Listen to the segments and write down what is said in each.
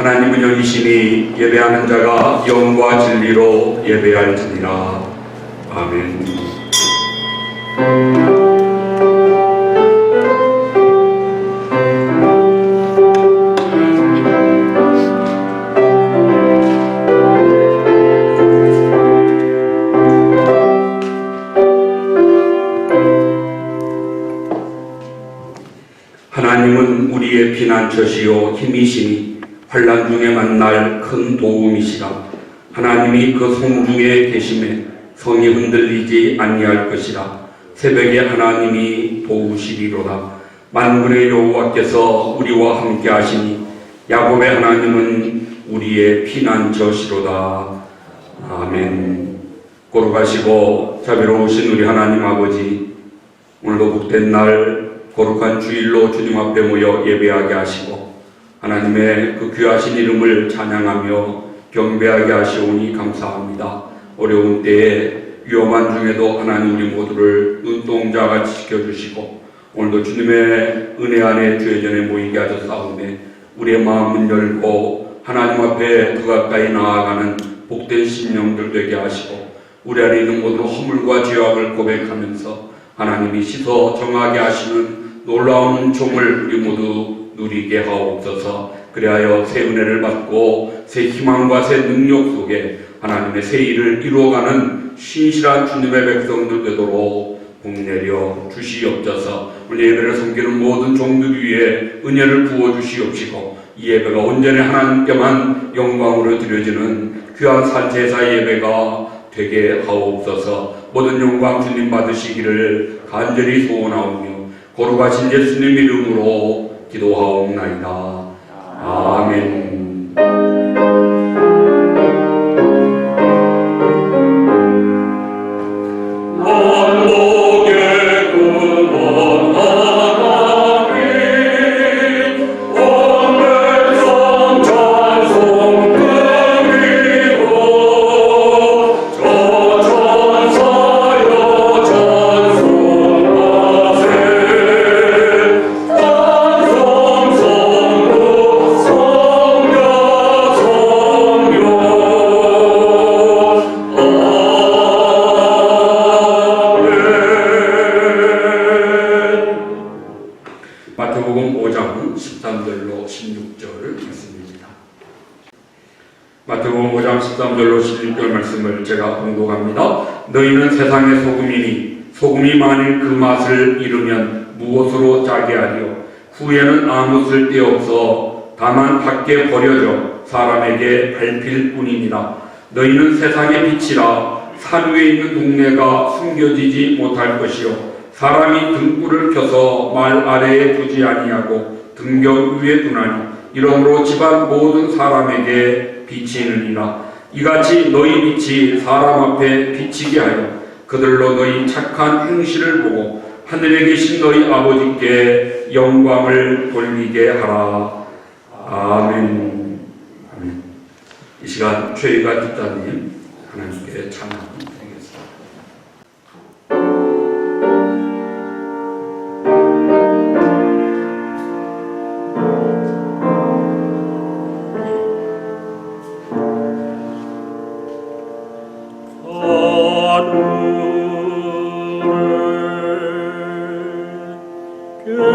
하나님은 영이시니 예배하는 자가 영과 진리로 예배할지니라. 아멘. 하나님은 우리의 피난처시요 힘이시니 환난 중에 만날 큰 도움이시라. 하나님이 그 성중에 계심에 성이 흔들리지 아니할 것이라. 새벽에 하나님이 도우시리로다. 만군의 여호와께서 우리와 함께 하시니 야곱의 하나님은 우리의 피난처시로다. 아멘. 거룩하시고 자비로우신 우리 하나님 아버지, 오늘도 복된 날 거룩한 주일로 주님 앞에 모여 예배하게 하시고 하나님의 그 귀하신 이름을 찬양하며 경배하게 하시오니 감사합니다. 어려운 때에 위험한 중에도 하나님 우리 모두를 눈동자같이 지켜주시고 오늘도 주님의 은혜 안에 주의 전에 모이게 하셨사오니 우리의 마음을 열고 하나님 앞에 더 가까이 나아가는 복된 심령들 되게 하시고 우리 안에 있는 모든 허물과 죄악을 고백하면서 하나님이 씻어 정하게 하시는 놀라운 종을 우리 모두 누리게 하옵소서. 그리하여 새 은혜를 받고 새 희망과 새 능력 속에 하나님의 새 일을 이루어가는 신실한 주님의 백성들 되도록 복내려 주시옵소서. 우리 예배를 섬기는 모든 종들 위에 은혜를 부어주시옵시고 이 예배가 온전히 하나님께만 영광으로 드려지는 귀한 산제사 예배가 되게 하옵소서. 모든 영광 주님 받으시기를 간절히 소원하오며 거룩하신 예수님 이름으로 기도하옵나이다. 아멘. 마태복음 5장 13절로 16절 말씀입니다. 마태복음 5장 13절로 16절 말씀을 제가 봉독합니다. 너희는 세상의 소금이니 소금이 만일 그 맛을 잃으면 무엇으로 짜게 하리요? 후에는 아무 쓸데없어 다만 밖에 버려져 사람에게 밟힐 뿐이니라. 너희는 세상의 빛이라. 산 위에 있는 동네가 숨겨지지 못할 것이요 사람이 등불을 켜서 말 아래에 두지 아니하고 등경 위에 두나니 이러므로 집안 모든 사람에게 비치느니라. 이같이 너희 빛이 사람 앞에 비치게 하여 그들로 너희 착한 행실을 보고 하늘에 계신 너희 아버지께 영광을 돌리게 하라. 아멘. 아멘. 이 시간 최희가 집사님 하나님께 찬양합니다. 이름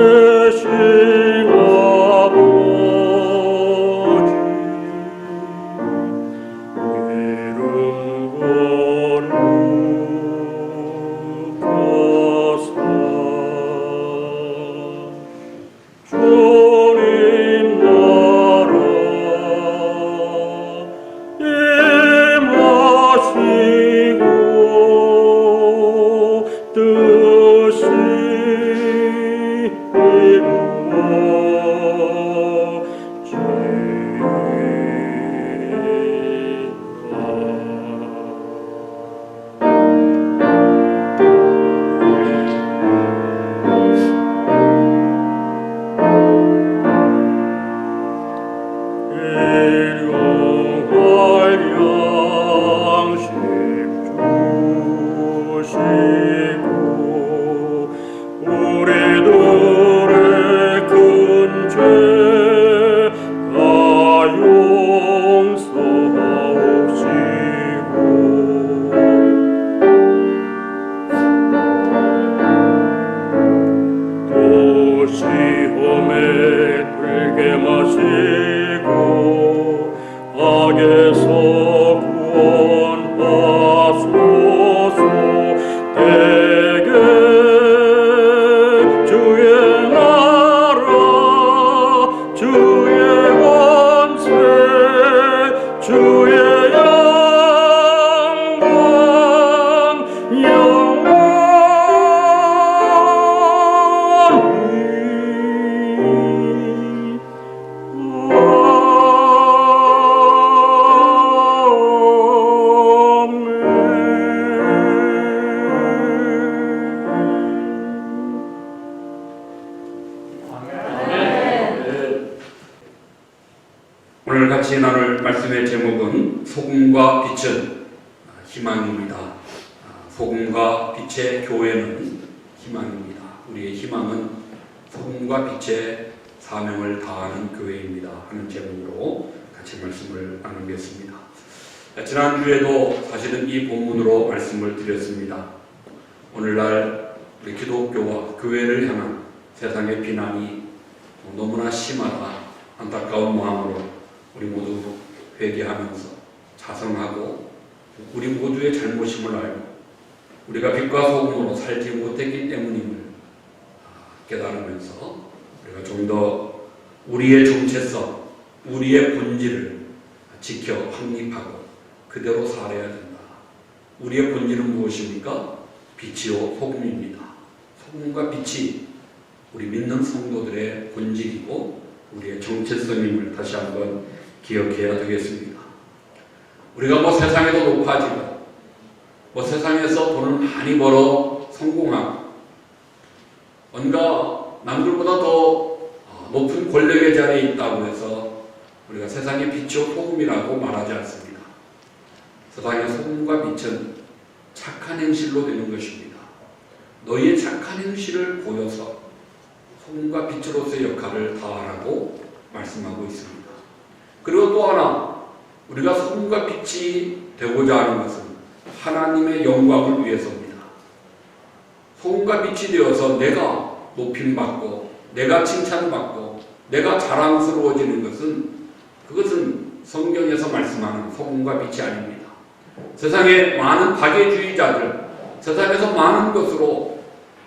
하시고 악에서 구원하소서. 대개 주의 나라 주의 권세 주의 영광 오늘 같이 나눌 말씀의 제목은 소금과 빛은 희망입니다. 소금과 빛의 교회는 희망입니다. 우리의 희망은 소금과 빛의 사명을 다하는 교회입니다 하는 제목으로 같이 말씀을 나누겠습니다. 지난주에도 사실은 이 본문으로 말씀을 드렸습니다. 오늘날 우리 기독교와 교회를 향한 세상의 비난이 너무나 심하다 안타까운 마음으로 우리 모두 회개하면서 자성하고 우리 모두의 잘못임을 알고 우리가 빛과 소금으로 살지 못했기 때문임을 깨달으면서 우리가 좀 더 우리의 정체성, 우리의 본질을 지켜 확립하고 그대로 살아야 된다. 우리의 본질은 무엇입니까? 빛이요 소금입니다. 소금과 빛이 우리 믿는 성도들의 본질이고 우리의 정체성임을 다시 한번 기억해야 되겠습니다. 우리가 세상에도 높아지고 세상에서 돈을 많이 벌어 성공하고 뭔가 남들보다 더 높은 권력의 자리에 있다고 해서 우리가 세상의 빛이요 소금이라고 말하지 않습니다. 세상의 소금과 빛은 착한 행실로 되는 것입니다. 너희의 착한 행실을 보여서 소금과 빛으로서의 역할을 다하라고 말씀하고 있습니다. 그리고 또 하나 우리가 소금과 빛이 되고자 하는 것은 하나님의 영광을 위해서입니다. 소금과 빛이 되어서 내가 높임받고 내가 칭찬받고 내가 자랑스러워지는 그것은 성경에서 말씀하는 소금과 빛이 아닙니다. 세상에 많은 박애주의자들, 세상에서 많은 것으로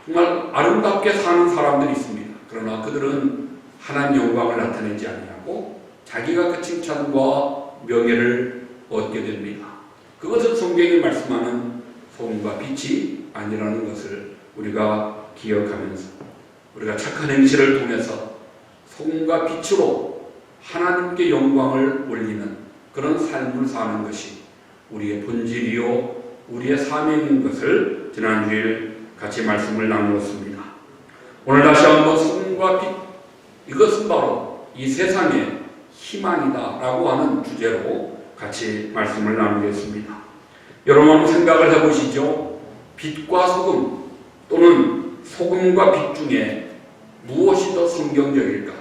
정말 아름답게 사는 사람들이 있습니다. 그러나 그들은 하나님 영광을 나타내지 아니하고 자기가 그 칭찬과 명예를 얻게 됩니다. 그것은 성경이 말씀하는 소금과 빛이 아니라는 것을 우리가 기억하면서 우리가 착한 행실을 통해서 소금과 빛으로 하나님께 영광을 올리는 그런 삶을 사는 것이 우리의 본질이요 우리의 사명인 것을 지난주에 같이 말씀을 나누었습니다. 오늘 다시 한번 소금과 빛, 이것은 바로 이 세상의 희망이다 라고 하는 주제로 같이 말씀을 나누겠습니다. 여러분 한번 생각을 해보시죠. 빛과 소금 또는 소금과 빛 중에 무엇이 더 성경적일까?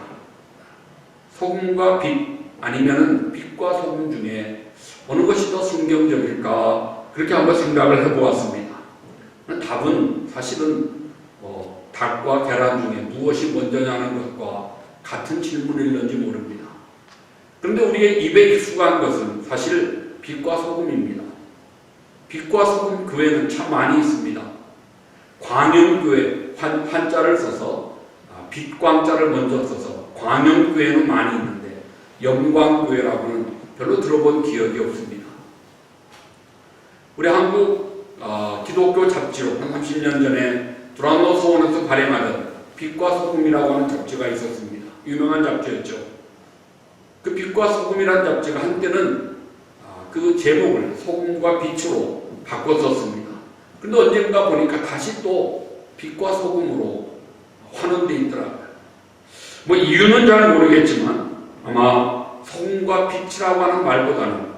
소금과 빛 아니면 빛과 소금 중에 어느 것이 더 성경적일까? 그렇게 한번 생각을 해보았습니다. 답은 사실은 닭과 계란 중에 무엇이 먼저냐는 것과 같은 질문일는지 모릅니다. 그런데 우리의 입에 익숙한 것은 사실 빛과 소금입니다. 빛과 소금 교회는 참 많이 있습니다. 광영교회, 한자를 써서 빛광자를 먼저 써서 광영교회는 많이 있는데 영광교회라고는 별로 들어본 기억이 없습니다. 우리 한국 기독교 잡지로 한 30년 전에 두란노 서원에서 발행하던 빛과 소금이라고 하는 잡지가 있었습니다. 유명한 잡지였죠. 그 빛과 소금이라는 잡지가 한때는 그 제목을 소금과 빛으로 바꿨었습니다. 그런데 언젠가 보니까 다시 또 빛과 소금으로 환원되어 있더라고요. 이유는 잘 모르겠지만 아마 소금과 빛이라고 하는 말보다는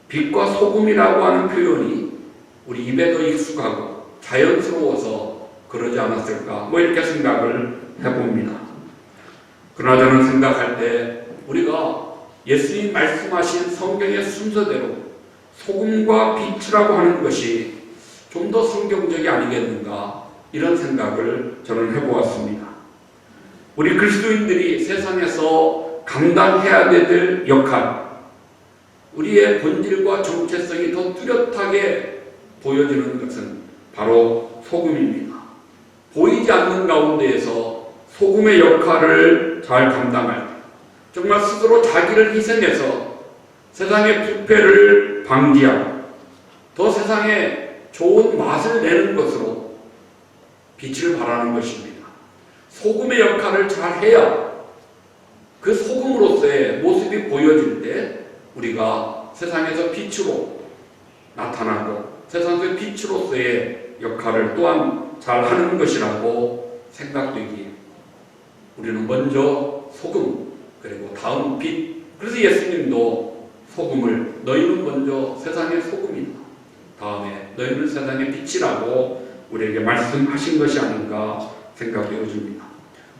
빛과 소금이라고 하는 표현이 우리 입에 더 익숙하고 자연스러워서 그러지 않았을까 이렇게 생각을 해봅니다. 그러나 저는 생각할 때 우리가 예수님이 말씀하신 성경의 순서대로 소금과 빛이라고 하는 것이 좀 더 성경적이 아니겠는가 이런 생각을 저는 해보았습니다. 우리 그리스도인들이 세상에서 감당해야 될 역할, 우리의 본질과 정체성이 더 뚜렷하게 보여지는 것은 바로 소금입니다. 보이지 않는 가운데에서 소금의 역할을 잘 감당할 때, 정말 스스로 자기를 희생해서 세상의 부패를 방지하고 더 세상에 좋은 맛을 내는 것으로 빛을 발하는 것입니다. 소금의 역할을 잘 해야 그 소금으로서의 모습이 보여질 때 우리가 세상에서 빛으로 나타나고 세상의 빛으로서의 역할을 또한 잘 하는 것이라고 생각되기에 우리는 먼저 소금, 그리고 다음 빛. 그래서 예수님도 소금을, 너희는 먼저 세상의 소금이다, 다음에 너희는 세상의 빛이라고 우리에게 말씀하신 것이 아닌가 생각되어집니다.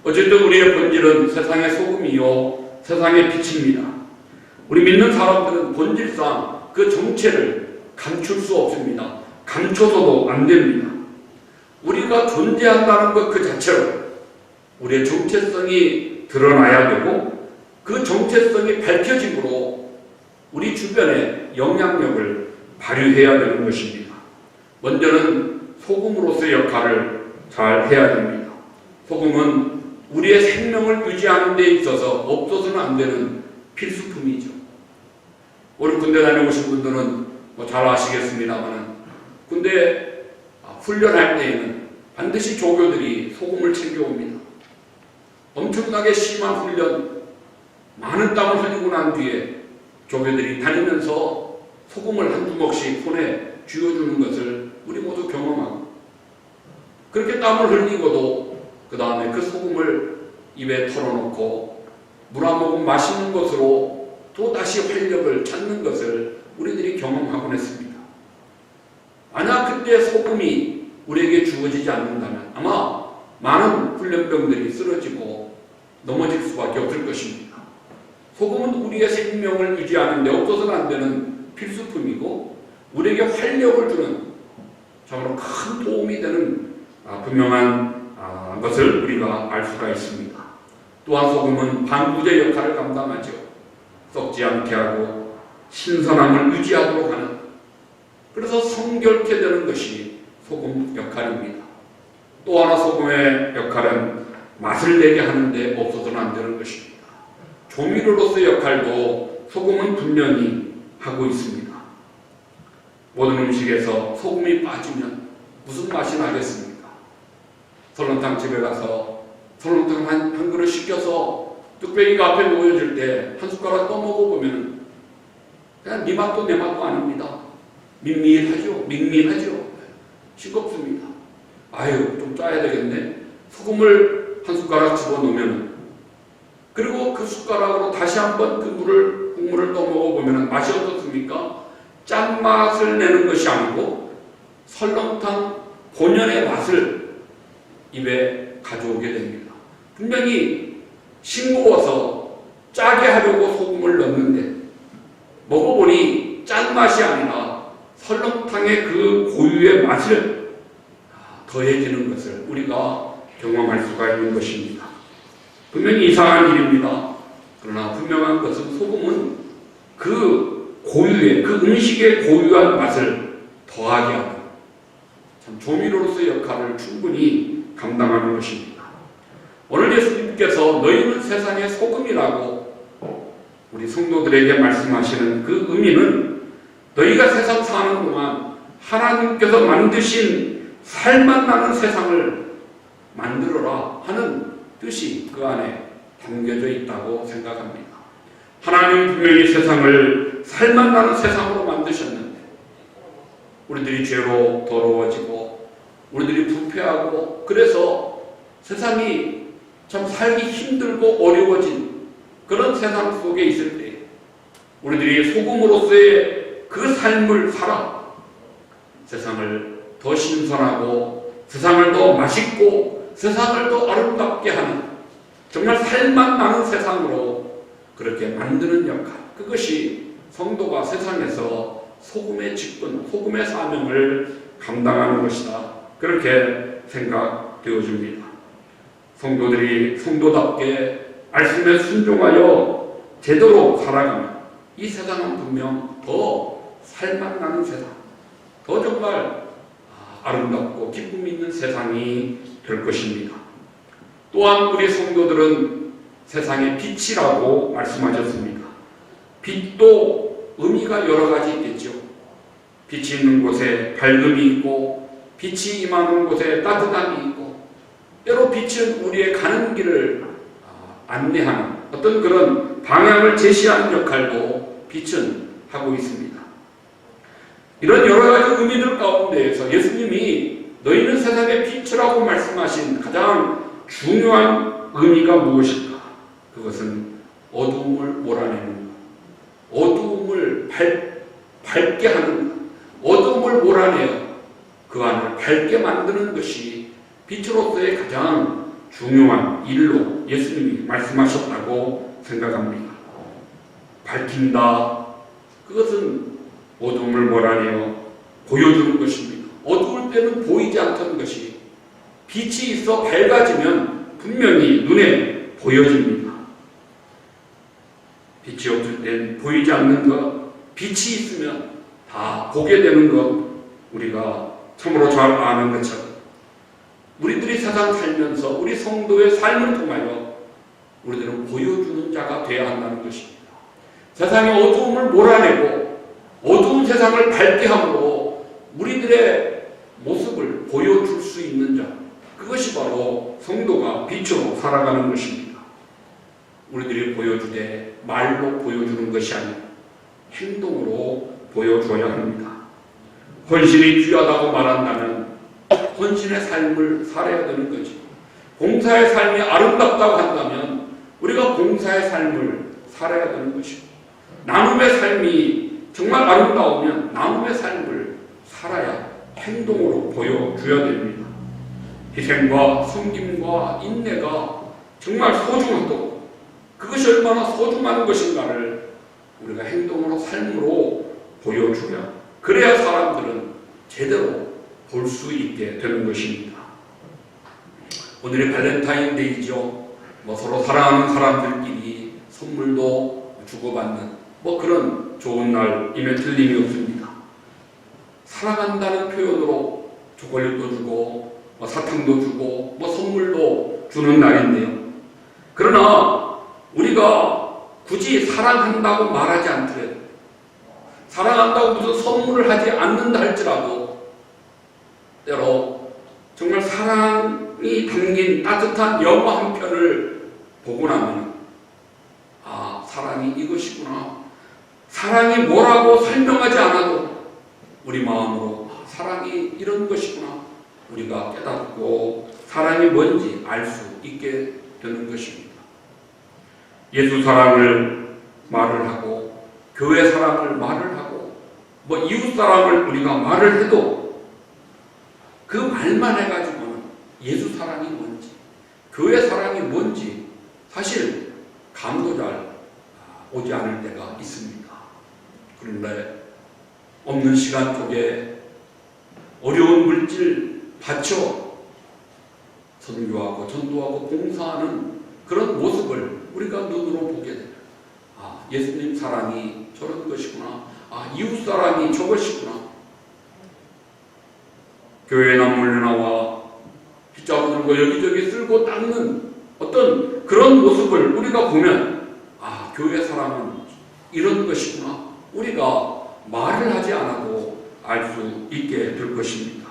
어쨌든 우리의 본질은 세상의 소금이요 세상의 빛입니다. 우리 믿는 사람들은 본질상 그 정체를 감출 수 없습니다. 감춰서도 안 됩니다. 우리가 존재한다는 것 그 자체로 우리의 정체성이 드러나야 되고, 그 정체성이 밝혀짐으로 우리 주변에 영향력을 발휘해야 되는 것입니다. 먼저는 소금으로서의 역할을 잘 해야 됩니다. 소금은 우리의 생명을 유지하는 데 있어서 없어서는 안 되는 필수품이죠. 오늘 군대 다녀오신 분들은 잘 아시겠습니다만, 군대 훈련할 때에는 반드시 조교들이 소금을 챙겨옵니다. 엄청나게 심한 훈련, 많은 땀을 흘리고 난 뒤에 조교들이 다니면서 소금을 한 주먹씩 손에 쥐어주는 것을 우리 모두 경험하고, 그렇게 땀을 흘리고도 그 다음에 그 소금을 입에 털어놓고 물 한 모금 마시는 것으로 또 다시 활력을 찾는 것을 우리들이 경험하곤 했습니다. 만약 그때 소금이 우리에게 주어지지 않는다면 아마 많은 훈련병들이 쓰러지고 넘어질 수밖에 없을 것입니다. 소금은 우리의 생명을 유지하는 데 없어서는 안 되는 필수품이고, 우리에게 활력을 주는 정말로 큰 도움이 되는 분명한 것을 우리가 알 수가 있습니다. 또한 소금은 방부제 역할을 감당하죠. 썩지 않게 하고 신선함을 유지하도록 하는, 그래서 성결케 되는 것이 소금 역할입니다. 또 하나 소금의 역할은 맛을 내게 하는데 없어서는 안 되는 것입니다. 조미료로서의 역할도 소금은 분명히 하고 있습니다. 모든 음식에서 소금이 빠지면 무슨 맛이 나겠습니까? 설렁탕 집에 가서 설렁탕 한 그릇 시켜서 뚝배기가 앞에 놓여질 때 한 숟가락 떠먹어보면 그냥 네 맛도 내 맛도 아닙니다. 밍밍하죠. 싱겁습니다. 아유, 좀 짜야 되겠네. 소금을 한 숟가락 집어넣으면, 그리고 그 숟가락으로 다시 한번 그 국물을 떠먹어보면 맛이 어떻습니까? 짠맛을 내는 것이 아니고 설렁탕 본연의 맛을 입에 가져오게 됩니다. 분명히 싱거워서 짜게 하려고 소금을 넣는데 먹어보니 짠맛이 아니라 설렁탕의 그 고유의 맛을 더해지는 것을 우리가 경험할 수가 있는 것입니다. 분명히 이상한 일입니다. 그러나 분명한 것은 소금은 그 고유의, 그 음식의 고유한 맛을 더하게 하는 참 조미료로서의 역할을 충분히 감당하는 것입니다. 오늘 예수님께서 너희는 세상의 소금이라고 우리 성도들에게 말씀하시는 그 의미는, 너희가 세상 사는 동안 하나님께서 만드신 살맛 나는 세상을 만들어라 하는 뜻이 그 안에 담겨져 있다고 생각합니다. 하나님은 분명히 세상을 살맛 나는 세상으로 만드셨는데 우리들이 죄로 더러워지고 우리들이 부패하고, 그래서 세상이 참 살기 힘들고 어려워진 그런 세상 속에 있을 때 우리들이 소금으로서의 그 삶을 살아 세상을 더 신선하고 세상을 더 맛있고 세상을 더 아름답게 하는 정말 살맛 나는 세상으로 그렇게 만드는 역할, 그것이 성도가 세상에서 소금의 직분, 소금의 사명을 감당하는 것이다, 그렇게 생각되어집니다. 성도들이 성도답게 말씀에 순종하여 제대로 살아가면 이 세상은 분명 더 살맛나는 세상, 더 정말 아름답고 기쁨 있는 세상이 될 것입니다. 또한 우리 성도들은 세상의 빛이라고 말씀하셨습니다. 빛도 의미가 여러 가지 있겠죠. 빛이 있는 곳에 밝음이 있고, 빛이 임하는 곳에 따뜻함이 있고, 때로 빛은 우리의 가는 길을 안내하는 어떤 그런 방향을 제시하는 역할도 빛은 하고 있습니다. 이런 여러 가지 의미들 가운데에서 예수님이 너희는 세상의 빛이라고 말씀하신 가장 중요한 의미가 무엇일까? 그것은 어두움을 몰아내는 것, 어두움을 밝게 하는 것, 어두움을 몰아내어 그 안을 밝게 만드는 것이 빛으로서의 가장 중요한 일로 예수님이 말씀하셨다고 생각합니다. 밝힌다. 그것은 어둠을 몰아내어 보여주는 것입니다. 어두울 때는 보이지 않던 것이 빛이 있어 밝아지면 분명히 눈에 보여집니다. 빛이 없을 땐 보이지 않는 것, 빛이 있으면 다 보게 되는 것, 우리가 참으로 잘 아는 것처럼 우리들이 세상 살면서 우리 성도의 삶을 통하여 우리들은 보여주는 자가 되어야 한다는 것입니다. 세상의 어두움을 몰아내고 어두운 세상을 밝게 함으로 우리들의 모습을 보여줄 수 있는 자, 그것이 바로 성도가 빛으로 살아가는 것입니다. 우리들이 보여주되 말로 보여주는 것이 아니라 행동으로 보여줘야 합니다. 헌신이 귀하다고 말한다면 헌신의 삶을 살아야 되는 거죠. 봉사의 삶이 아름답다고 한다면 우리가 봉사의 삶을 살아야 되는 것이고, 나눔의 삶이 정말 아름다우면 나눔의 삶을 살아야 행동으로 보여줘야 됩니다. 희생과 섬김과 인내가 정말 소중하고 그것이 얼마나 소중한 것인가를 우리가 행동으로 삶으로 보여줘야, 그래야 사람들은 제대로 볼 수 있게 되는 것입니다. 오늘이 발렌타인데이죠. 서로 사랑하는 사람들끼리 선물도 주고받는 그런 좋은 날임에 틀림이 없습니다. 사랑한다는 표현으로 초콜릿도 주고 사탕도 주고 선물도 주는 날인데요. 그러나 우리가 굳이 사랑한다고 말하지 않더라도, 사랑한다고 무슨 선물을 하지 않는다 할지라도 때로 정말 사랑이 담긴 따뜻한 영화 한 편을 보고 나면 사랑이 이것이구나. 사랑이 뭐라고 설명하지 않아도 우리 마음으로 사랑이 이런 것이구나. 우리가 깨닫고 사랑이 뭔지 알 수 있게 되는 것입니다. 예수 사랑을 말을 하고 교회 사랑을 말을 하고 이웃 사랑을 우리가 말을 해도 그 말만 해가지고는 예수 사랑이 뭔지 교회 사랑이 뭔지 사실 감도 잘 오지 않을 때가 있습니다. 그런데 없는 시간 속에 어려운 물질 바쳐 선교하고 전도하고 봉사하는 그런 모습을 우리가 눈으로 보게 돼요. 예수님 사랑이 저런 것이구나. 이웃 사랑이 저것이구나. 교회에 남몰려 나와 빗자루 들고 여기저기 쓸고 닦는 어떤 그런 모습을 우리가 보면 교회 사랑은 이런 것이구나. 우리가 말을 하지 않아도 알 수 있게 될 것입니다.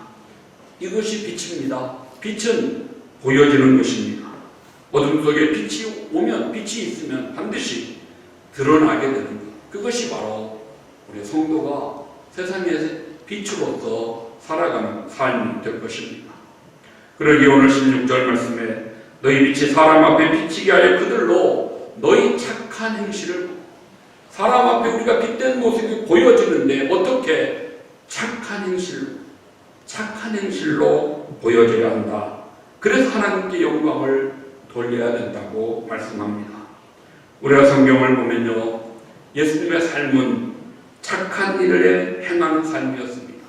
이것이 빛입니다. 빛은 보여지는 것입니다. 어둠 속에 빛이 오면, 빛이 있으면 반드시 드러나게 되는 것. 그것이 바로 우리 성도가 세상의 빛으로서 살아가는 삶이 될 것입니다. 그러기에 오늘 16절 말씀에 너희 빛이 사람 앞에 비치게 하여 그들로 너희 착한 행실을, 사람 앞에 우리가 빛된 모습이 보여지는데 어떻게 착한 행실로 보여져야 한다. 그래서 하나님께 영광을 돌려야 된다고 말씀합니다. 우리가 성경을 보면요, 예수님의 삶은 착한 일을 행하는 삶이었습니다.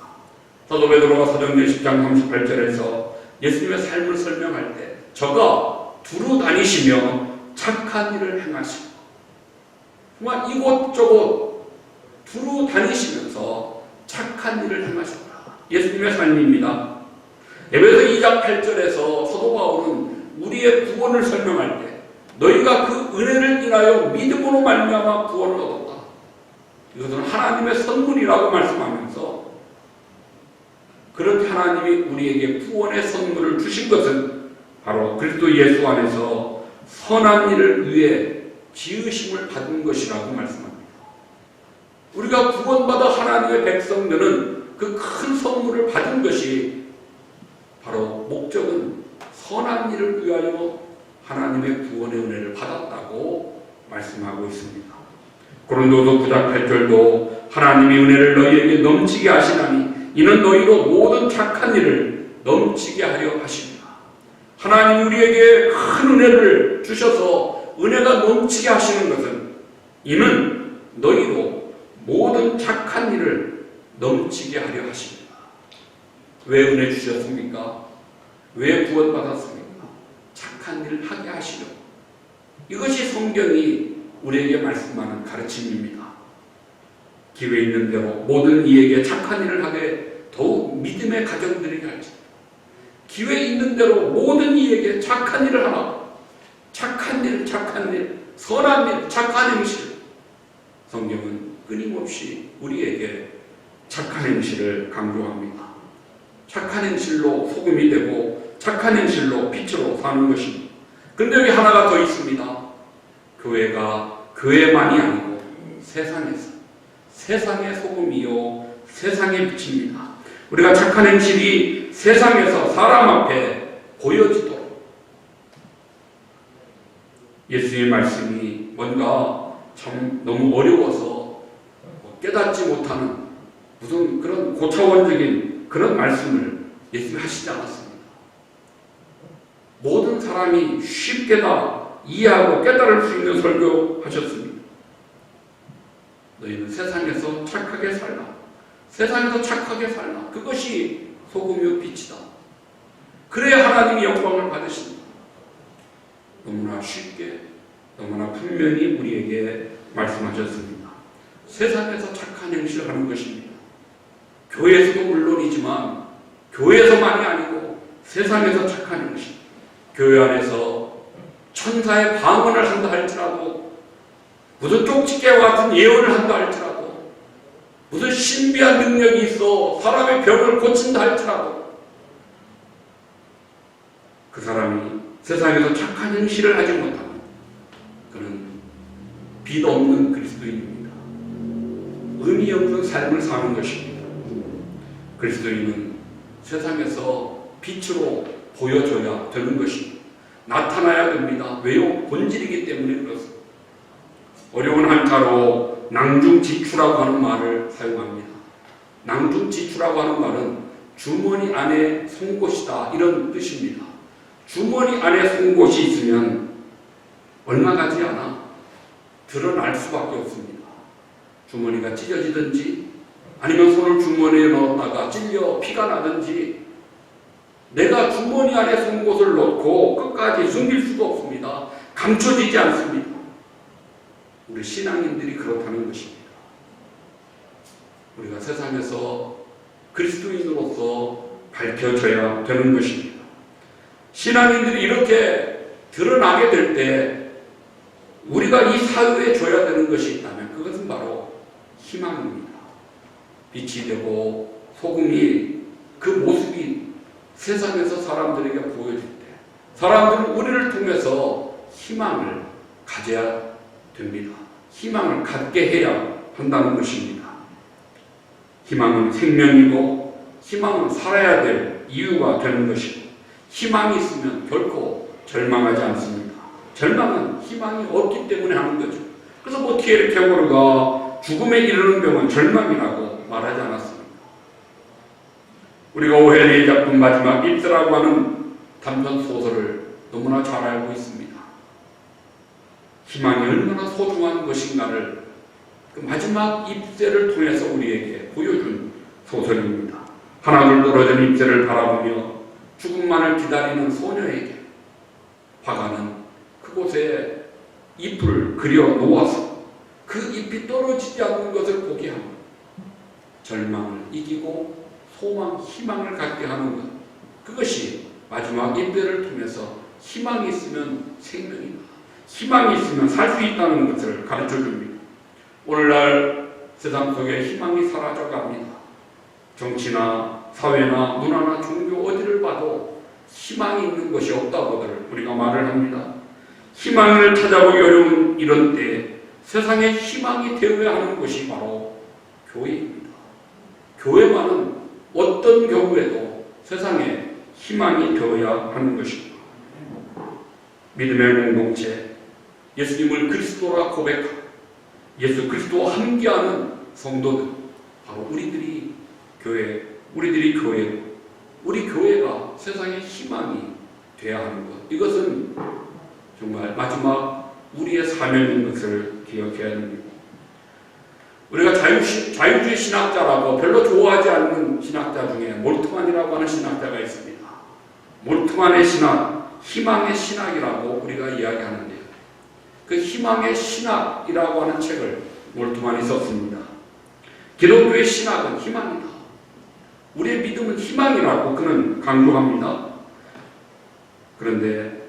사도 베드로가 사도행전 10장 38절에서 예수님의 삶을 설명할 때 저가 두루 다니시며 착한 일을 행하시고 정말 이곳저곳 두루 다니시면서 착한 일을 행하셨다. 예수님의 삶입니다. 에베소 2장 8절에서 사도 바울은 우리의 구원을 설명할 때 너희가 그 은혜를 인하여 믿음으로 말미암아 구원을 얻었다. 이것은 하나님의 선물이라고 말씀하면서 그렇게 하나님이 우리에게 구원의 선물을 주신 것은 바로 그리스도 예수 안에서 선한 일을 위해 지으심을 받은 것이라고 말씀합니다. 우리가 구원받아 하나님의 백성들은 그 큰 선물을 받은 것이 바로 목적은 선한 일을 위하여 하나님의 구원의 은혜를 받았다고 말씀하고 있습니다. 고린도서 9장 8절도 하나님이 은혜를 너희에게 넘치게 하시나니 이는 너희로 모든 착한 일을 넘치게 하려 하십니다. 하나님 우리에게 큰 은혜를 주셔서 은혜가 넘치게 하시는 것은 이는 너희로 모든 착한 일을 넘치게 하려 하십니다. 왜 은혜 주셨습니까? 왜 구원받았습니까? 착한 일을 하게 하시려. 이것이 성경이 우리에게 말씀하는 가르침입니다. 기회 있는 대로 모든 이에게 착한 일을 하게 더욱 믿음의 가정들에게 할지. 기회 있는 대로 모든 이에게 착한 일을 하라. 착한 일, 선한 일, 착한 행실. 성경은 끊임없이 우리에게 착한 행실을 강조합니다. 착한 행실로 소금이 되고 착한 행실로 빛으로 사는 것입니다. 그런데 여기 하나가 더 있습니다. 교회가 교회만이 아니고 세상에서 세상의 소금이요 세상의 빛입니다. 우리가 착한 행실이 세상에서 사람 앞에 보여지도록 예수님의 말씀이 뭔가 참 너무 어려워서 깨닫지 못하는 무슨 그런 고차원적인 그런 말씀을 예수님이 하시지 않았습니다. 모든 사람이 쉽게 다 이해하고 깨달을 수 있는 설교하셨습니다. 너희는 세상에서 착하게 살라. 세상에서 착하게 살라. 그것이 소금이요 빛이다. 그래야 하나님이 영광을 받으신다. 너무나 쉽게 너무나 분명히 우리에게 말씀하셨습니다. 세상에서 착한 행실을 하는 것입니다. 교회에서도 물론이지만 교회에서만이 아니고 세상에서 착한 행실. 교회 안에서 천사의 방언을 한다 할지라도 무슨 쪽집게와 같은 예언을 한다 할지라도 무슨 신비한 능력이 있어 사람의 병을 고친다 할지라도 그 사람이 세상에서 착한 행실을 하지 못하면 그는 빛 없는 그리스도인입니다. 의미 없는 삶을 사는 것입니다. 그리스도인은 세상에서 빛으로 보여줘야 되는 것입니다. 나타나야 됩니다. 왜요? 본질이기 때문에 그렇습니다. 어려운 한자로 낭중지추라고 하는 말을 사용합니다. 낭중지추라고 하는 말은 주머니 안에 송곳이다 이런 뜻입니다. 주머니 안에 송곳이 있으면 얼마 가지 않아 드러날 수밖에 없습니다. 주머니가 찢어지든지 아니면 손을 주머니에 넣었다가 찔려 피가 나든지 내가 주머니 안에 송곳을 넣고 끝까지 숨길 수도 없습니다. 감춰지지 않습니다. 우리 신앙인들이 그렇다는 것입니다. 우리가 세상에서 그리스도인으로서 밝혀져야 되는 것입니다. 신앙인들이 이렇게 드러나게 될 때 우리가 이 사회에 줘야 되는 것이 있다면 그것은 바로 희망입니다. 빛이 되고 소금이 그 모습이 세상에서 사람들에게 보여질 때 사람들은 우리를 통해서 희망을 가져야 됩니다. 희망을 갖게 해야 한다는 것입니다. 희망은 생명이고 희망은 살아야 될 이유가 되는 것이고 희망이 있으면 결코 절망하지 않습니다. 절망은 희망이 없기 때문에 하는 거죠. 그래서 뭐 티에르 케고르가 죽음에 이르는 병은 절망이라고 말하지 않았습니다. 우리가 오헬리의 작품 마지막 입세라고 하는 단편 소설을 너무나 잘 알고 있습니다. 희망이 얼마나 소중한 것인가를 그 마지막 입세를 통해서 우리에게 보여준 소설입니다. 하나둘 떨어진 입세를 바라보며 죽음만을 기다리는 소녀에게 화가는 그곳에 잎을 그려 놓아서 그 그 잎이 떨어지지 않는 것을 보게 합니다. 절망을 이기고 소망, 희망을 갖게 하는 것. 그것이 마지막 인배를 통해서 희망이 있으면 생명이다. 희망이 있으면 살 수 있다는 것을 가르쳐 줍니다. 오늘날 세상 속에 희망이 사라져 갑니다. 정치나 사회나 문화나 종교 어디를 봐도 희망이 있는 것이 없다고들 우리가 말을 합니다. 희망을 찾아보기 어려운 이런 때에 세상에 희망이 되어야 하는 것이 바로 교회입니다. 교회만은 어떤 경우에도 세상에 희망이 되어야 하는 것입니다. 믿음의 공동체, 예수님을 그리스도라 고백하고 예수 그리스도와 함께하는 성도들, 바로 우리들이 교회고 우리 교회가 세상의 희망이 되어야 하는 것. 이것은 정말 마지막 우리의 사명인 것을 기억해야 됩니다. 우리가 자유주의 신학자라고 별로 좋아하지 않는 신학자 중에 몰트만이라고 하는 신학자가 있습니다. 몰트만의 신학, 희망의 신학이라고 우리가 이야기하는데요. 그 희망의 신학이라고 하는 책을 몰트만이 썼습니다. 기독교의 신학은 희망이다. 우리의 믿음은 희망이라고 그는 강조합니다. 그런데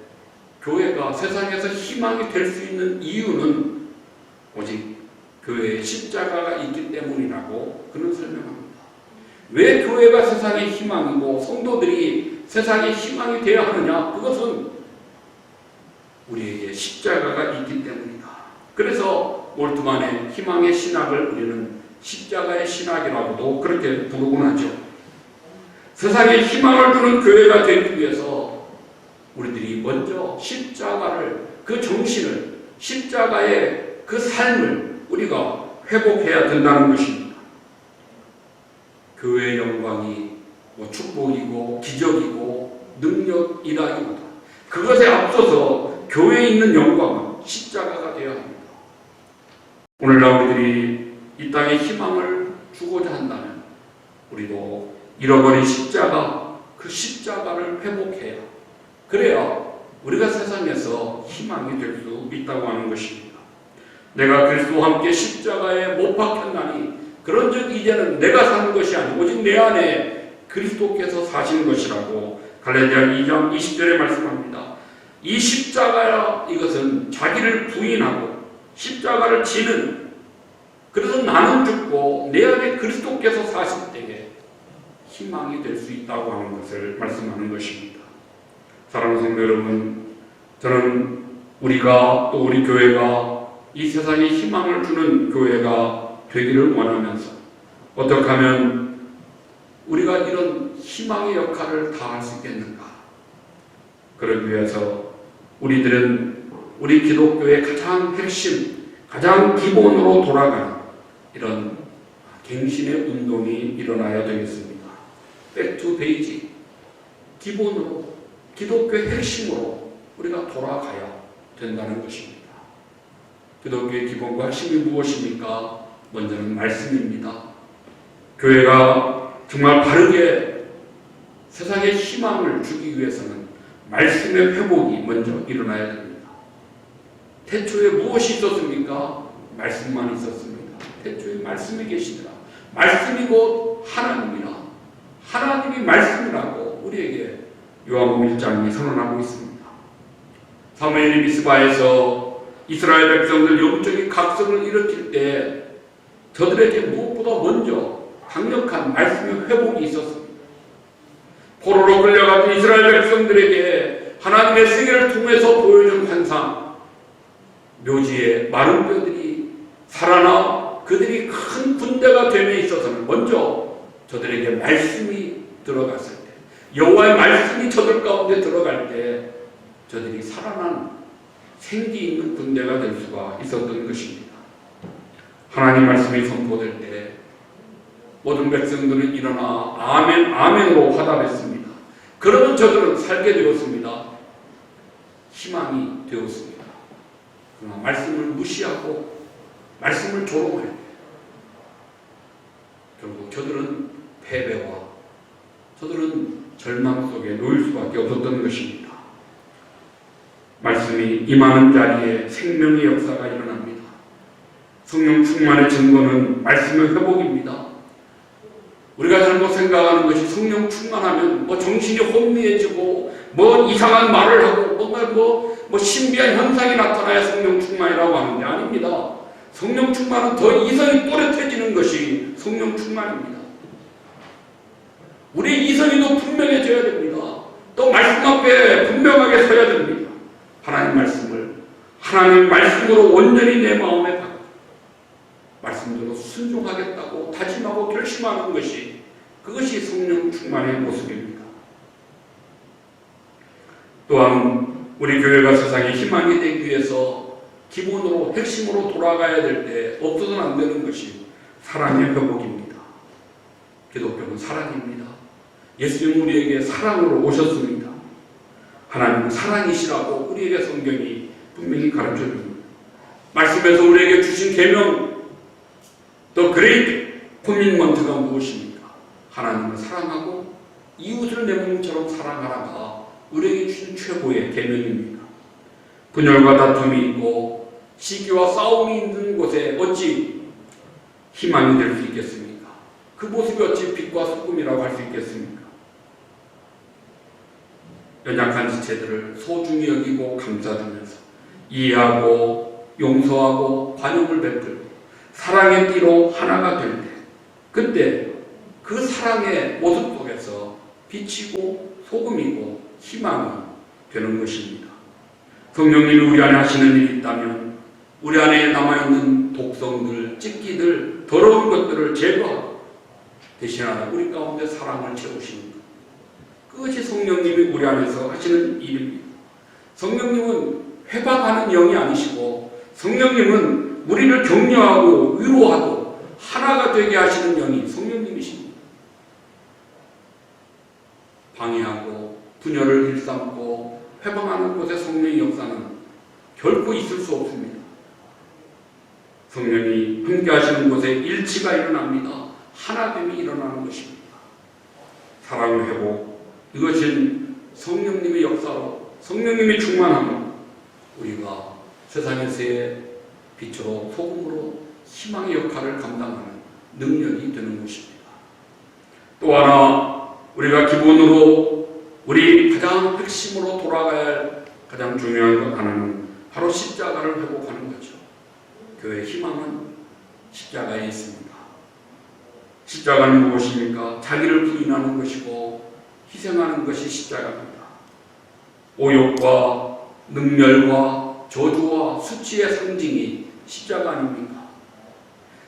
교회가 세상에서 희망이 될 수 있는 이유는 오직 교회에 십자가가 있기 때문이라고 그는 설명합니다. 왜 교회가 세상의 희망이고 성도들이 세상의 희망이 되어야 하느냐? 그것은 우리에게 십자가가 있기 때문이다. 그래서 몰트만의 희망의 신학을 우리는 십자가의 신학이라고도 그렇게 부르곤 하죠. 세상에 희망을 주는 교회가 되기 위해서 우리들이 먼저 십자가를, 그 정신을, 십자가의 그 삶을 우리가 회복해야 된다는 것입니다. 교회의 영광이 축복이고 기적이고 능력이라기보다 그것에 앞서서 교회에 있는 영광은 십자가가 되어야 합니다. 오늘날 우리들이 이 땅에 희망을 주고자 한다면 우리도 잃어버린 십자가, 그 십자가를 회복해야, 그래야 우리가 세상에서 희망이 될 수 있다고 하는 것입니다. 내가 그리스도와 함께 십자가에 못 박혔나니 그런즉 이제는 내가 사는 것이 아니고 오직 내 안에 그리스도께서 사시는 것이라고 갈라디아 2장 20절에 말씀합니다. 이 십자가야, 이것은 자기를 부인하고 십자가를 지는, 그래서 나는 죽고 내 안에 그리스도께서 사실 때에 희망이 될 수 있다고 하는 것을 말씀하는 것입니다. 사랑하는 성도 여러분, 저는 우리가 또 우리 교회가 이 세상에 희망을 주는 교회가 되기를 원하면서 어떻게 하면 우리가 이런 희망의 역할을 다할 수 있겠는가? 그러기 위해서 우리들은 우리 기독교의 가장 핵심, 가장 기본으로 돌아가는 이런 갱신의 운동이 일어나야 되겠습니다. Back to basic, 기본으로, 기독교의 핵심으로 우리가 돌아가야 된다는 것입니다. 기독교의 기본과 핵심이 무엇입니까? 먼저는 말씀입니다. 교회가 정말 바르게 세상에 희망을 주기 위해서는 말씀의 회복이 먼저 일어나야 됩니다. 태초에 무엇이 있었습니까? 말씀만 있었습니다. 태초에 말씀이 계시더라. 말씀이 곧 하나님이라. 하나님이 말씀이라고 우리에게 요한복음 1장이 선언하고 있습니다. 사무엘이 미스바에서 이스라엘 백성들 영적인 각성을 일으킬 때 저들에게 무엇보다 먼저 강력한 말씀의 회복이 있었습니다. 포로로 끌려간 이스라엘 백성들에게 하나님의 세계를 통해서 보여준 환상, 묘지에 마른 뼈들이 살아나 그들이 큰 군대가 됨에 있어서는 먼저 저들에게 말씀이 들어갔을 때, 여호와의 말씀이 저들 가운데 들어갈 때 저들이 살아난 생기 있는 군대가 될 수가 있었던 것입니다. 하나님 말씀이 선포될 때 모든 백성들은 일어나 아멘, 아멘으로 화답했습니다. 그러면 저들은 살게 되었습니다. 희망이 되었습니다. 그러나 말씀을 무시하고 말씀을 조롱할 때 결국 저들은 패배와 저들은 절망 속에 놓일 수밖에 없었던 것입니다. 말씀이 임하는 자리에 생명의 역사가 일어납니다. 성령 충만의 증거는 말씀의 회복입니다. 우리가 잘못 생각하는 것이 성령 충만하면 뭐 정신이 혼미해지고 뭐 이상한 말을 하고 뭐 신비한 현상이 나타나야 성령 충만이라고 하는 게 아닙니다. 성령 충만은 더 이성이 또렷해지는 것이 성령 충만입니다. 우리 이성이 더 분명해져야 됩니다. 또 말씀 앞에 분명하게 서야 됩니다. 하나님 말씀으로 온전히 내 마음에 박고 말씀대로 순종하겠다고 다짐하고 결심하는 것이 그것이 성령 충만의 모습입니다. 또한 우리 교회가 세상에 희망이 되기 위해서 기본으로 핵심으로 돌아가야 될 때 없어서는 안 되는 것이 사랑의 회복입니다. 기독교는 사랑입니다. 예수님은 우리에게 사랑으로 오셨습니다. 하나님은 사랑이시라고 우리에게 성경이 분명히 가르쳐줍니다. 말씀에서 우리에게 주신 계명, The Great Commandment가 무엇입니까? 하나님을 사랑하고 이웃을 내 몸처럼 사랑하라가 우리에게 주신 최고의 계명입니다. 분열과 다툼이 있고 시기와 싸움이 있는 곳에 어찌 희망이 될 수 있겠습니까? 그 모습이 어찌 빛과 소금이라고 할 수 있겠습니까? 연약한 지체들을 소중히 여기고 감싸주면서 이해하고 용서하고 관용을 베풀고 사랑의 띠로 하나가 될 때 그때 그 사랑의 모습 속에서 빛이고 소금이고 희망이 되는 것입니다. 성령님이 우리 안에 하시는 일이 있다면 우리 안에 남아있는 독성들, 찢기들, 더러운 것들을 제거하고 대신하여 우리 가운데 사랑을 채우시는 것. 그것이 성령님이 우리 안에서 하시는 일입니다. 성령님은 회방하는 영이 아니시고 성령님은 우리를 격려하고 위로하고 하나가 되게 하시는 영이 성령님이십니다. 방해하고 분열을 일삼고 회방하는 곳에 성령의 역사는 결코 있을 수 없습니다. 성령이 함께 하시는 곳에 일치가 일어납니다. 하나됨이 일어나는 것입니다. 사랑의 회복, 이것은 성령님의 역사로 성령님의 충만함으로 우리가 세상에서의 빛으로 소금으로 희망의 역할을 감당하는 능력이 되는 것입니다. 또 하나 우리가 기본으로 우리 가장 핵심으로 돌아가야 할 가장 중요한 것 하나는 바로 십자가를 회복하는 거죠. 교회의 희망은 십자가에 있습니다. 십자가는 무엇입니까? 자기를 부인하는 것이고 희생하는 것이 십자가입니다. 오욕과 능멸과 저주와 수치의 상징이 십자가 아닙니까?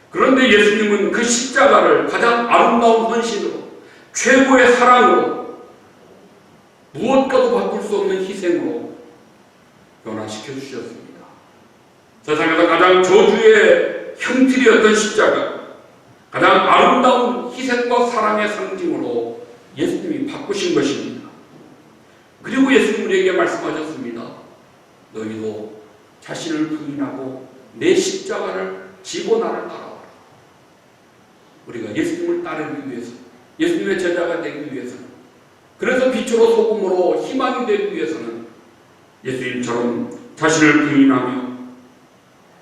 그런데 예수님은 그 십자가를 가장 아름다운 헌신으로 최고의 사랑으로 무엇과도 바꿀 수 없는 희생으로 변화시켜 주셨습니다. 세상에서 가장 저주의 형틀이었던 십자가, 가장 아름다운 희생과 사랑의 상징으로 예수님이 바꾸신 것입니다. 그리고 예수님 우리에게 말씀하셨습니다. 너희도 자신을 부인하고 내 십자가를 지고 나를 따라와라. 우리가 예수님을 따르기 위해서, 예수님의 제자가 되기 위해서는, 그래서 빛으로 소금으로 희망이 되기 위해서는 예수님처럼 자신을 부인하며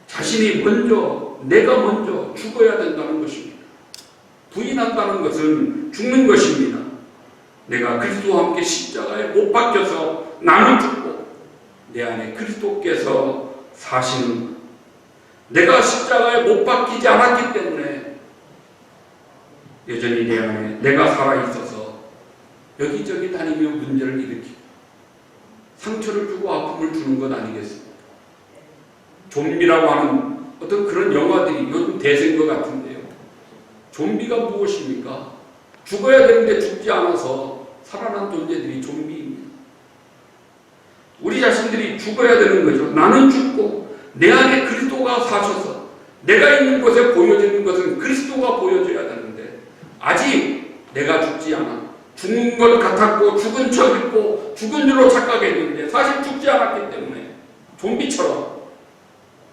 자신이 먼저, 내가 먼저 죽어야 된다는 것입니다. 부인한다는 것은 죽는 것입니다. 내가 그리스도와 함께 십자가에 못 박혀서 나는 죽고 내 안에 그리스도께서 사시는, 내가 십자가에 못 박히지 않았기 때문에 여전히 내 안에 내가 살아있어서 여기저기 다니며 문제를 일으키고 상처를 주고 아픔을 주는 것 아니겠습니까? 좀비라고 하는 어떤 그런 영화들이 요즘 대세인 것 같은데요. 좀비가 무엇입니까? 죽어야 되는데 죽지 않아서 살아난 존재들이 좀비입니다. 우리 자신들이 죽어야 되는 거죠. 나는 죽고 내 안에 그리스도가 사셔서 내가 있는 곳에 보여지는 것은 그리스도가 보여져야 되는데 아직 내가 죽지 않아. 죽는 것 같았고 죽은 척했고 죽은 줄로 착각했는데 사실 죽지 않았기 때문에 좀비처럼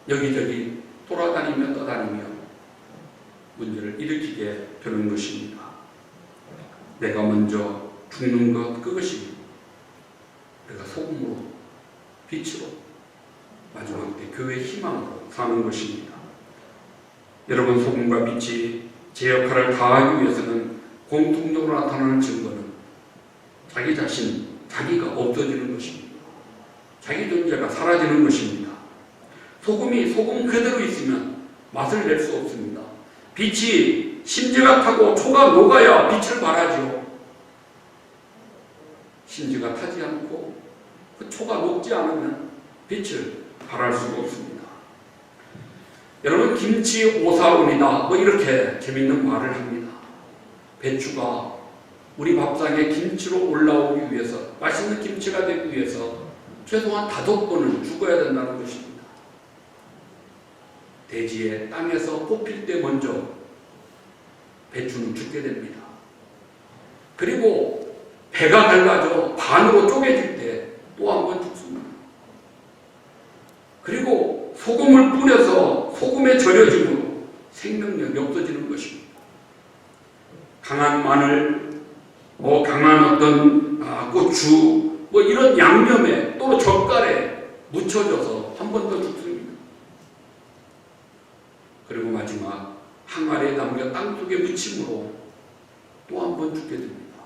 여기저기 돌아다니며 떠다니며 문제를 일으키게 되는 것입니다. 내가 먼저 죽는 것, 그것이 내가 소금으로 빛으로 마지막 때 교회의 희망으로 사는 것입니다. 여러분, 소금과 빛이 제 역할을 다하기 위해서는 공통적으로 나타나는 증거는 자기 자신, 자기가 없어지는 것입니다. 자기 존재가 사라지는 것입니다. 소금이 소금 그대로 있으면 맛을 낼 수 없습니다. 빛이 심지가 타고 초가 녹아야 빛을 발하죠. 심지가 타지 않고 그 초가 녹지 않으면 빛을 발할 수가 없습니다. 여러분, 김치 오사운이다 뭐 이렇게 재밌는 말을 합니다. 배추가 우리 밥상에 김치로 올라오기 위해서, 맛있는 김치가 되기 위해서 최소한 5번은 죽어야 된다는 것입니다. 대지에 땅에서 뽑힐 때 먼저 배추는 죽게 됩니다. 그리고 배가 갈라져 반으로 쪼개질 때 또 한 번 죽습니다. 그리고 소금을 뿌려서 소금에 절여짐으로 생명력이 없어지는 것입니다. 강한 마늘, 강한 어떤 고추, 이런 양념에 또 젓갈에 묻혀져서 한 번 더 죽습니다. 그리고 마지막 항아리에 담겨 땅속에 묻힘으로 또 한 번 죽게 됩니다.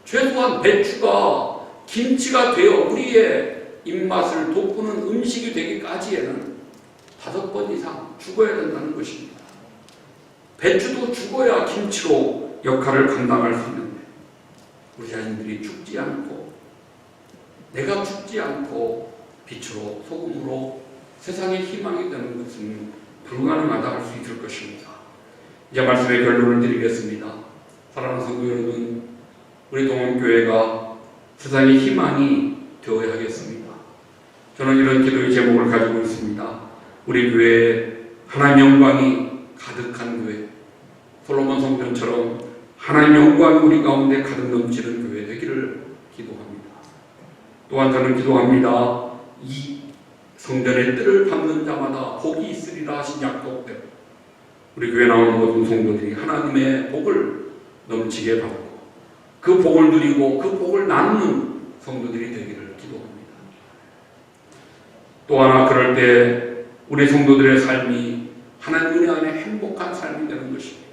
최소한 배추가 김치가 되어 우리의 입맛을 돋구는 음식이 되기까지에는 5번 이상 죽어야 된다는 것입니다. 배추도 죽어야 김치로 역할을 감당할 수 있는데, 우리 자신들이 죽지 않고, 내가 죽지 않고 빛으로 소금으로 세상의 희망이 되는 것은 불가능하다 할 수 있을 것입니다. 이제 말씀의 결론을 드리겠습니다. 사랑하는 성도 여러분, 우리 동원교회가 세상의 희망이 되어야 하겠습니다. 저는 이런 기도의 제목을 가지고 있습니다. 우리 교회에 하나님의 영광이 가득한 교회, 솔로몬 성전처럼 하나님의 영광이 우리 가운데 가득 넘치는 교회 되기를 기도합니다. 또한 저는 기도합니다. 이 성전의 뜰을 밟는 자마다 복이 있으리라 하신 약속대로 우리 교회 나오는 모든 성도들이 하나님의 복을 넘치게 받고 그 복을 누리고 그 복을 나누는 성도들이 되기를 기도합니다. 또 하나, 그럴 때 우리 성도들의 삶이 하나님 은혜 안에 행복한 삶이 되는 것입니다.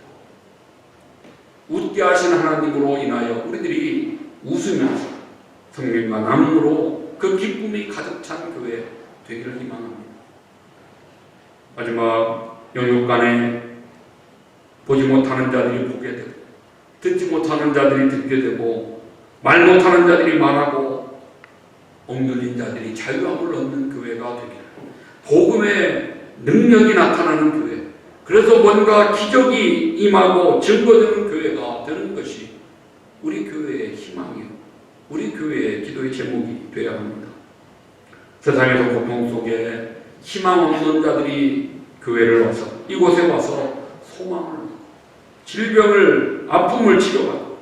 웃게 하시는 하나님으로 인하여 우리들이 웃으면서 성령과 나눔으로 그 기쁨이 가득 찬 교회 되기를 희망합니다. 마지막 영육간에 보지 못하는 자들이 보게 되고, 듣지 못하는 자들이 듣게 되고, 말 못하는 자들이 말하고, 억눌린 자들이 자유함을 얻는 교회가 되기를, 복음의 능력이 나타나는 교회, 그래서 뭔가 기적이 임하고 증거되는 교회가 되는 것이 우리 교회의 희망이요, 우리 교회의 기도의 제목이 되어야 합니다. 세상에서 고통 속에 희망 없는 자들이 교회를 와서, 이곳에 와서 소망을, 질병을, 아픔을 치료하고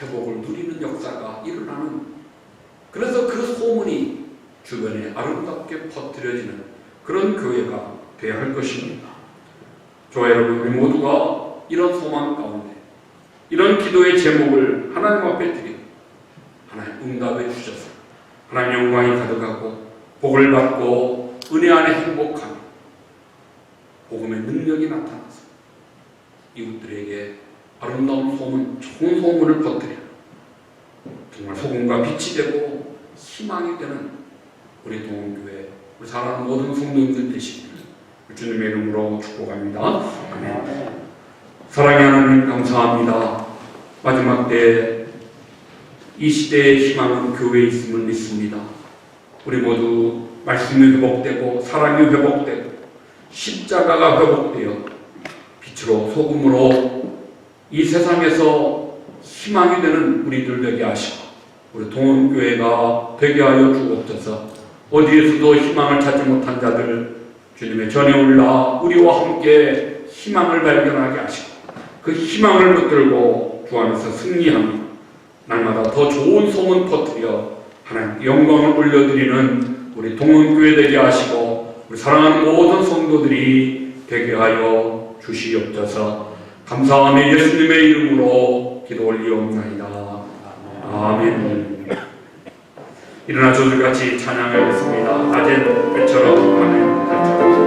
회복을 누리는 역사가 일어나는, 그래서 그 소문이 주변에 아름답게 퍼뜨려지는 그런 교회가 되어야 할 것입니다. 저와 여러분, 우리 모두가 이런 소망 가운데 이런 기도의 제목을 하나님 앞에 드리고 하나님 응답해 주셔서 하나님 영광이 가득하고 복을 받고 은혜 안에 행복하며 복음의 능력이 나타나서 이웃들에게 아름다운 소문, 좋은 소문을 퍼뜨려 정말 소금과 빛이 되고 희망이 되는 우리 동원교회, 우리 사랑하는 모든 성도님들 되시기를 주님의 이름으로 축복합니다. 아멘. 사랑의 하나님, 감사합니다. 마지막 때 이 시대의 희망은 교회에 있음을 믿습니다. 우리 모두 말씀이 회복되고 사랑이 회복되고 십자가가 회복되어 빛으로 소금으로 이 세상에서 희망이 되는 우리들 되게 하시고 우리 동원교회가 되게 하여 주옵소서. 어디에서도 희망을 찾지 못한 자들 주님의 전에 올라 우리와 함께 희망을 발견하게 하시고 그 희망을 붙들고 주 안에서 승리하며 날마다 더 좋은 소문 퍼뜨려 하나님께 영광을 올려드리는 우리 동원교회 되게 하시고 우리 사랑하는 모든 성도들이 되게 하여 주시옵소서. 감사하며 예수님의 이름으로 기도 올리옵나이다. 아멘. 일어나 저들같이 찬양하겠습니다. 낮엔 배처럼 밤엔 달처럼.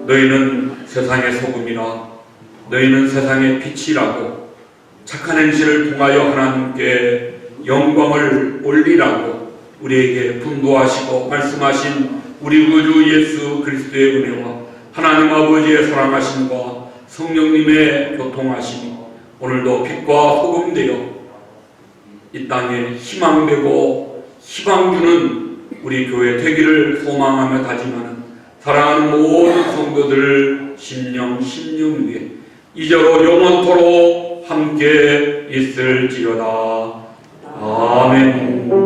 너희는 세상의 소금이라 너희는 세상의 빛이라고 착한 행실을 통하여 하나님께 영광을 올리라고 우리에게 분부하시고 말씀하신 우리 구주 예수 그리스도의 은혜와 하나님 아버지의 사랑하심과 성령님의 교통하심이 오늘도 빛과 소금 되어 이 땅에 희망되고 희망 주는 우리 교회 되기를 소망하며 다짐하는 사랑하는 모든 성도들 심령 위에 이제로 영원토록 함께 있을지어다. 아멘.